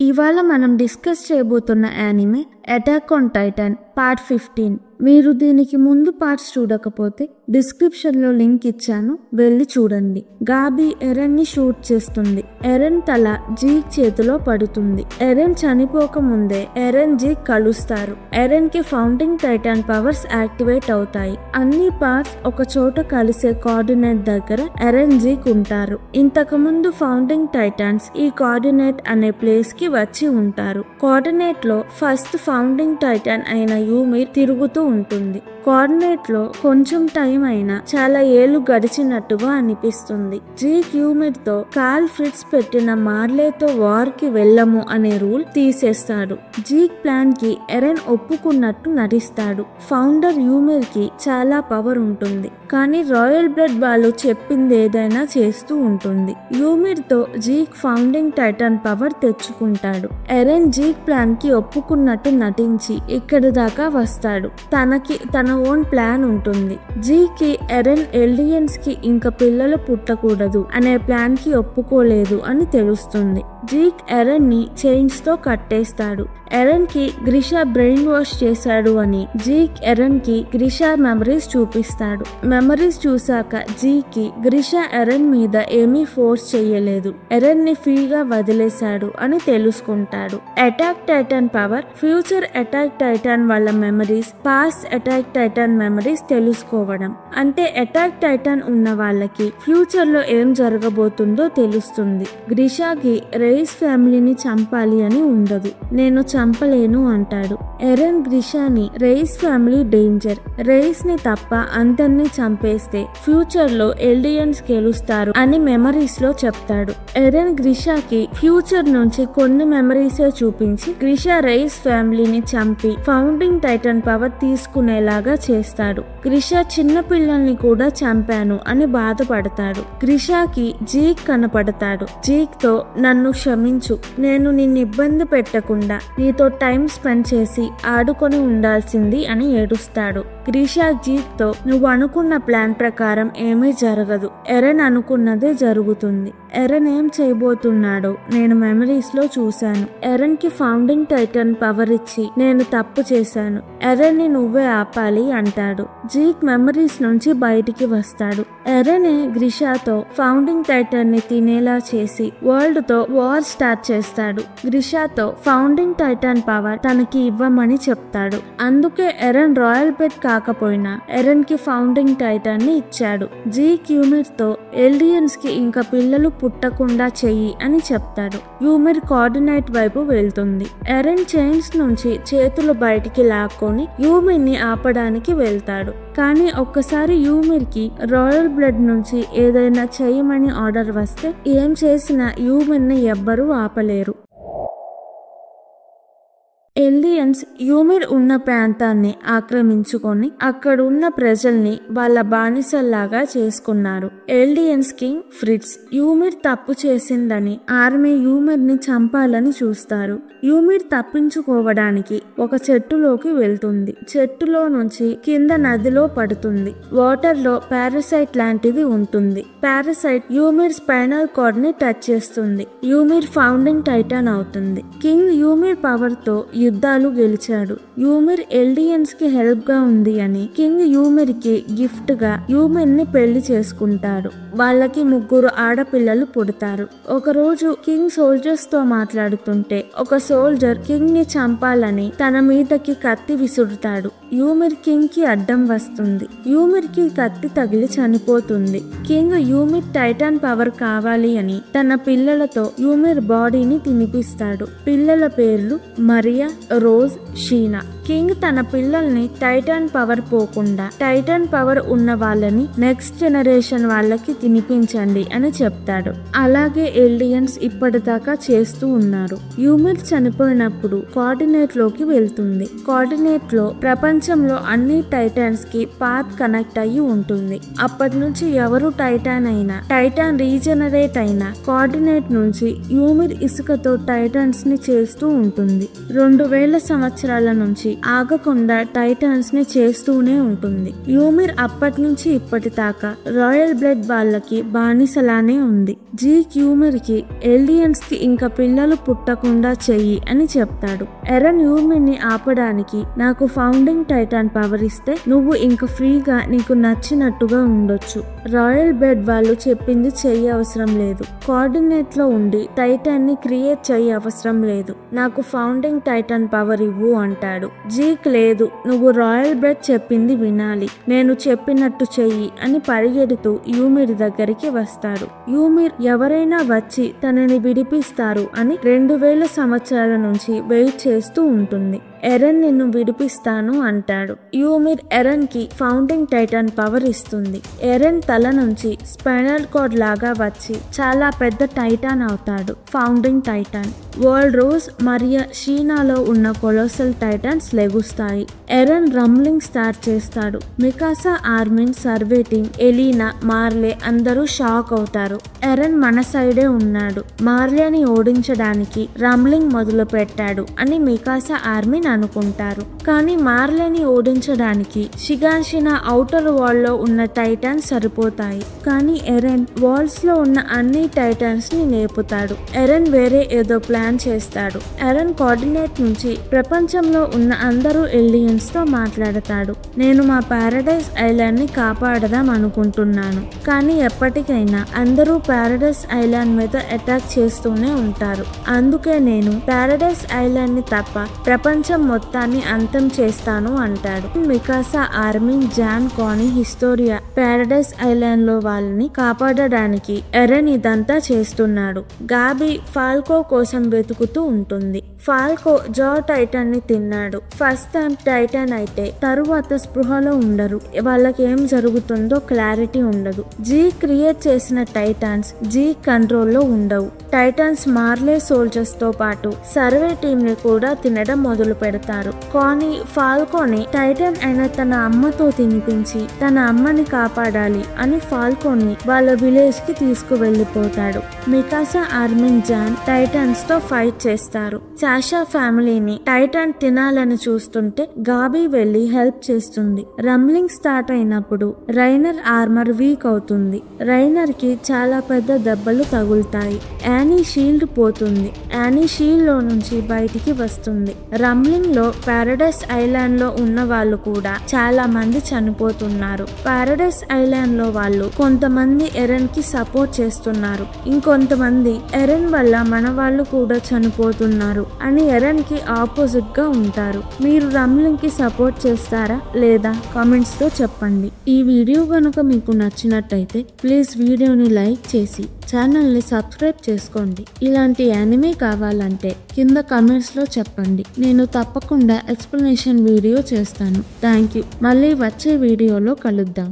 ఇవాళ మనం డిస్కస్ చేయబోతున్న anime attack on Titan part 15. మీరు దీనికి ముందు పార్ట్స్ చూడకపోతే డిస్క్రిప్షన్లో లింక్ ఇచ్చాను, వెళ్ళి చూడండి. గాబీ ఎరెన్ ని షూట్ చేస్తుంది. ఎరెన్ తల జీక్ చేతిలో పడుతుంది. ఎరెన్ చనిపోక ముందే ఎరెన్ జీక్ కలుస్తారు. ఎరెన్ కి ఫౌండింగ్ టైటాన్ పవర్స్ యాక్టివేట్ అవుతాయి. అన్ని పార్ట్స్ ఒక చోట కలిసే కోఆర్డినేట్ దగ్గర ఎరెన్ జీక్ ఉంటారు. ఇంతకు ముందు ఫౌండింగ్ టైటాన్స్ ఈ కోఆర్డినేట్ అనే ప్లేస్ కి వచ్చి ఉంటారు. కోఆర్డినేట్ లో ఫస్ట్ ఫౌండింగ్ టైటాన్ అయిన యూమిర్ తిరుగుతూ ఉంటుంది. కోఆర్డినేట్ లో కొంచెం టైం అయినా చాలా ఏళ్లు గడిచినట్టుగా అనిపిస్తుంది. జీక్ యూమిర్ తో కార్ల్ ఫ్రిట్జ్ పెట్టిన మార్లేతో వార్ కి వెళ్ళము అనే రూల్ తీసేస్తాడు. జీక్ ప్లాన్ కి ఎరెన్ ఒప్పుకున్నట్టు నటిస్తాడు. ఫౌండర్ యూమిర్ కి చాలా పవర్ ఉంటుంది, కానీ రాయల్ బ్లడ్ వాళ్ళు చెప్పింది ఏదైనా చేస్తూ ఉంటుంది. యూమిర్ తో జీక్ ఫౌండింగ్ టైటాన్ పవర్ తెచ్చుకుంటాడు. ఎరెన్ జీక్ ప్లాన్ కి ఒప్పుకున్నట్టు నటించి ఇక్కడి దాకా వస్తాడు. తనకి తన ఓన్ ప్లాన్ ఉంటుంది. జీకి ఎరెన్ ఎల్డియన్స్ కి ఇంకా పిల్లలు పుట్టకూడదు అనే ప్లాన్ కి ఒప్పుకోలేదు అని తెలుస్తుంది. జీక్ ఎరెన్ ని చైన్స్ తో కట్టేస్తాడు. ఎరెన్ కి గ్రిషా బ్రెయిన్ వాష్ చేశాడు అని జీక్ ఎరెన్ కి గ్రిషా మెమరీస్ చూపిస్తాడు. మెమరీస్ చూసాక జీకి గ్రిషా ఎరెన్ మీద ఏమీ ఫోర్స్ చెయ్యలేదు, ఎరెన్ ని ఫ్రీగా వదిలేశాడు అని తెలుసుకుంటాడు. Attack titan power future attack titan వాళ్ళ memories, past attack titan memories తెలుసుకోవడం. అంటే అటాక్ టైటాన్ ఉన్న వాళ్ళకి ఫ్యూచర్ లో ఏం జరగబోతుందో తెలుస్తుంది. గ్రిషాకి రైస్ ఫ్యామిలీని చంపాలి అని ఉండదు, నేను చంపలేను అంటాడు. ఎరెన్ గ్రిషాని రైస్ ఫ్యామిలీ డేంజర్, రైస్ ని తప్ప అందరినీ చంపేస్తే ఫ్యూచర్ లో ఎల్డియన్స్ గెలుస్తారు అని మెమరీస్ లో చెప్తాడు. ఎరెన్ గ్రిషాకి ఫ్యూచర్ నుంచి కొన్ని మెమరీసే చూపించి గ్రిషా రైస్ ఫ్యామిలీని చంపి ఫౌండింగ్ టైటన్ పవర్ తీసుకునేలాగా చేస్తాడు. గ్రిషా చిన్న పిల్లల్ని కూడా చంపాను అని బాధపడతాడు. గ్రిషాకి జీక్ కనపడతాడు. జీక్ తో నన్ను క్షమించు, నేను నిన్ను ఇబ్బంది పెట్టకుండా నీతో టైం స్పెండ్ చేసి ఆడుకొని ఉండాల్సింది అని ఏడుస్తాడు. గ్రిషా జీక్ తో నువ్వు అనుకున్న ప్లాన్ ప్రకారం ఏమీ జరగదు, ఎరెన్ అనుకున్నదే జరుగుతుంది. ఎరెన్ ఏం చేయబోతున్నాడో నేను మెమరీస్ లో చూశాను. ఎరెన్ కి ఫౌండింగ్ టైటన్ పవర్ ఇచ్చి నేను తప్పు చేశాను, ఎరెన్ ని నువ్వే ఆపాలి అంటాడు. జీక్ మెమరీస్ నుంచి బయటికి వస్తాడు. ఎరెన్ గ్రిషాతో ఫౌండింగ్ టైటన్ ని తినేలా చేసి వరల్డ్ తో వార్ స్టార్ట్ చేస్తాడు. గ్రిషాతో ఫౌండింగ్ టైటాన్ పవర్ తనకి ఇవ్వమని చెప్తాడు. అందుకే ఎరెన్ రాయల్ బెడ్ కాకపోయినా ఎరెన్ కి ఫౌండింగ్ టైటాన్ ని ఇచ్చాడు. జీక్ యూమిర్ తో ఎల్డియన్స్ కి ఇంకా పిల్లలు పుట్టకుండా చెయ్యి అని చెప్తాడు. యూమిర్ కోఆర్డినేట్ వైపు వెళ్తుంది. ఎరెన్ చైన్స్ నుంచి చేతులు బయటికి లాక్కొని యూమిర్ ని ఆపడానికి వెళ్తాడు. కానీ ఒక్కసారి యూమిర్ కి రాయల్ బ్లడ్ నుంచి ఏదైనా చేయమని ఆర్డర్ వస్తే ఏం చేసినా యూమిర్ ని ఎవ్వరూ ఆపలేరు. ఎల్డియన్స్ యూమిర్ ఉన్న ప్రాంతాన్ని ఆక్రమించుకొని అక్కడున్న ప్రజల్ని వాళ్ళ బానిసల్లాగా చేసుకున్నారు. ఎల్డియన్స్ కింగ్ ఫ్రిట్జ్ యూమిర్ తప్పు చేసిందని ఆర్మీ యూమిర్ ని చంపాలని చూస్తారు. యూమిర్ తప్పించుకోవడానికి ఒక చెట్టులోకి వెళ్తుంది. చెట్టులో నుంచి కింద నదిలో పడుతుంది. వాటర్ లో పారాసైట్ లాంటిది ఉంటుంది. పారాసైట్ యూమిర్ స్పైనల్ కార్డ్ ని టచ్ చేస్తుంది. యూమిర్ ఫౌండింగ్ టైటాన్ అవుతుంది. కింగ్ యూమిర్ పవర్ తో యుద్ధాలు గెలిచాడు. యూమిర్ ఎల్డియన్స్ కి హెల్ప్ గా ఉంది అని కింగ్ యూమిర్ కి గిఫ్ట్ గా యూమిర్ ని పెళ్లి చేసుకుంటాడు. వాళ్ళకి 3 ఆడపిల్లలు పుడతారు. ఒకరోజు కింగ్ సోల్జర్స్ తో మాట్లాడుతుంటే ఒక సోల్జర్ కింగ్ ని చంపాలని తన మీదకి కత్తి విసురుతాడు. యూమిర్ కింగ్ కి అడ్డం వస్తుంది. యూమిర్ కి కత్తి తగిలి చనిపోతుంది. కింగ్ యూమిర్ టైటాన్ పవర్ కావాలి అని తన పిల్లలతో యూమిర్ బాడీని తినిపిస్తాడు. పిల్లల పేర్లు మరియా, రోజ్, షీనా. కింగ్ తన పిల్లల్ని టైటాన్ పవర్ పోకుండా టైటాన్ పవర్ ఉన్న వాళ్ళని నెక్స్ట్ జనరేషన్ వాళ్ళకి తినిపించండి అని చెప్తాడు. అలాగే ఎల్డియన్స్ ఇప్పటిదాకా చేస్తూ ఉన్నారు. యూమిర్ చనిపోయినప్పుడు కోఆర్డినేట్ లోకి వెళ్తుంది. కోఆర్డినేట్ లో ప్రపంచంలో అన్ని టైటాన్స్ కి పాత్ కనెక్ట్ అయ్యి ఉంటుంది. అప్పటి నుంచి ఎవరు టైటాన్ అయినా, టైటాన్ రీజనరేట్ అయినా కోఆర్డినేట్ నుంచి యూమిర్ ఇసుకతో టైటాన్స్ ని చేస్తూ ఉంటుంది. 2 2,000 సంవత్సరాల నుంచి ఆగకుండా టైటాన్స్ ని చేస్తూనే ఉంటుంది. యూమిర్ అప్పటి నుంచి ఇప్పటిదాకా రాయల్ బ్లడ్ వాళ్ళకి బానిసలానే ఉంది. జీక్ యూమిర్ కి ఎలియన్స్ కి ఇంకా పిల్లలు పుట్టకుండా చెయ్యి అని చెప్తాడు. ఎరన్ యూమిర్ ని ఆపడానికి నాకు ఫౌండింగ్ టైటాన్ పవర్ ఇస్తే నువ్వు ఇంకా ఫ్రీగా నీకు నచ్చినట్టుగా ఉండొచ్చు. రాయల్ బ్లడ్ వాళ్ళు చెప్పింది చెయ్యి అవసరం లేదు. కోఆర్డినేట్ లో ఉండి టైటాన్ ని క్రియేట్ చెయ్యి అవసరం లేదు. నాకు ఫౌండింగ్ టైటాన్ పవర్ ఇవ్వు అంటాడు. జీక్ లేదు, నువ్వు రాయల్ బ్లడ్ చెప్పింది వినాలి, నేను చెప్పినట్టు చెయ్యి అని పరిగెడుతూ యూమిర్ దగ్గరికి వస్తాడు. యూమిర్ ఎవరైనా వచ్చి తనని విడిపిస్తారు అని 2,000 సంవత్సరాల నుంచి వెయిట్ చేస్తూ ఉంటుంది. ఎరన్ నిన్ను విడిపిస్తాను అంటాడు. యూమిర్ ఎరన్ కి ఫౌండింగ్ టైటాన్ పవర్ ఇస్తుంది. ఎరన్ తల నుంచి స్పైనల్ కార్డ్ లాగా వచ్చి చాలా పెద్ద టైటాన్ అవుతాడు. ఫౌండింగ్ టైటాన్ వరల్డ్ రోజ్ మరియు షీనాలో ఉన్న colossal Titans లెగుస్తాయి. Earned rumbling start చేస్తాడు. మికాసా, ఆర్మిన్, సర్వే టీమ్, ఎలీనా, మార్లే అందరూ షాక్ అవుతారు. ఎరన్ మన సైడే ఉన్నాడు, మార్లేని ఓడించడానికి రమ్లింగ్ మొదలు పెట్టాడు అని మికాసా, ఆర్మిన్ అనుకుంటారు. కానీ మార్లేని ఓడించడానికి షిగాన్షినా ఔటర్ వాల్ లో ఉన్న టైటాన్స్ సరిపోతాయి. కానీ ఎరన్ వాల్స్ లో ఉన్న అన్ని టైటాన్స్ ని లేపుతాడు. ఎరన్ వేరే ఏదో ప్లాన్ చేస్తాడు. ఎరన్ కోఆర్డినేట్ నుంచి ప్రపంచంలో ఉన్న అందరూ ఎలియన్స్ తో మాట్లాడతాడు. నేను మా పారడైజ్ ఐలాండ్ ని కాపాడదాం అనుకుంటున్నాను, కానీ ఎప్పటికైనా అందరూ పారడైజ్ ఐలాండ్ మీద అటాక్ చేస్తూనే ఉంటారు. అందుకే నేను పారడైజ్ ఐలాండ్ ని తప్ప ప్రపంచం మొత్తాన్ని అంతం చేస్తాను అంటాడు. మికాసా, ఆర్మిన్, జాన్, కానీ, హిస్టోరియా పారడైజ్ ఐలాండ్ లో వాళ్ళని కాపాడడానికి ఎరన్ ఇదంతా చేస్తున్నాడు. గాబీ ఫాల్కో కోసం వెతుకుతూ ఉంటుంది. ఫాల్కో జా టైటాన్ ని తిన్నాడు. ఫస్ట్ టైం టైటాన్ అయితే తరువాత స్పృహలో ఉండరు. వాళ్ళకి ఏం జరుగుతుందో క్లారిటీ ఉండదు. జీ క్రియేట్ చేసిన టైటాన్స్ జీ కంట్రోల్లో ఉండవు. టైటాన్స్ మార్లే సోల్జర్స్ తో పాటు సర్వే టీమ్ ని కూడా తినడం మొదలు పెడతారు. కానీ ఫాల్కోని టైటాన్ అయిన తన అమ్మతో తినిపించి తన అమ్మని కాపాడాలి అని ఫాల్కోని వాళ్ళ విలేజ్ కి తీసుకువెళ్లిపోతాడు. మికాసా, ఆర్మిన్, జాన్ టైటాన్స్ తో ఫైట్ చేస్తారు. సాషా ఫ్యామిలీని టైటాన్ తినాలని చూస్తుంటే గాబీ వెళ్లి హెల్ప్ చేస్తుంది. రమ్లింగ్ స్టార్ట్ అయినప్పుడు రైనర్ ఆర్మర్ వీక్ అవుతుంది. రైనర్ కి చాలా పెద్ద దెబ్బలు తగులుతాయి. యానీ షీల్డ్ పోతుంది. యానీ షీల్డ్ లో నుంచి బయటికి వస్తుంది. రమ్లింగ్ లో పారడైస్ ఐలాండ్ లో ఉన్న వాళ్ళు కూడా చాలా మంది చనిపోతున్నారు. పారడైస్ ఐలాండ్ లో వాళ్ళు కొంతమంది ఎరన్ కి సపోర్ట్ చేస్తున్నారు, ఇంకొంతమంది ఎరన్ వల్ల మన వాళ్ళు కూడా చనిపోతున్నారు అని ఎరన్ కి ఆపోజిట్ గా ఉంటారు. మీరు రమ్లింగ్ కి సపోర్ట్ చేస్తారా లేదా కామెంట్స్ తో చెప్పండి. ఈ వీడియో కనుక మీకు నచ్చినట్టయితే ప్లీజ్ వీడియోని లైక్ చేసి ఛానల్ ని సబ్స్క్రైబ్ చేసుకోండి. ఇలాంటి యానిమే కావాలంటే కింద కామెంట్స్ లో చెప్పండి, నేను తప్పకుండా ఎక్స్ప్లెనేషన్ వీడియో చేస్తాను. Thank you. మళ్ళీ వచ్చే వీడియోలో కలుద్దాం.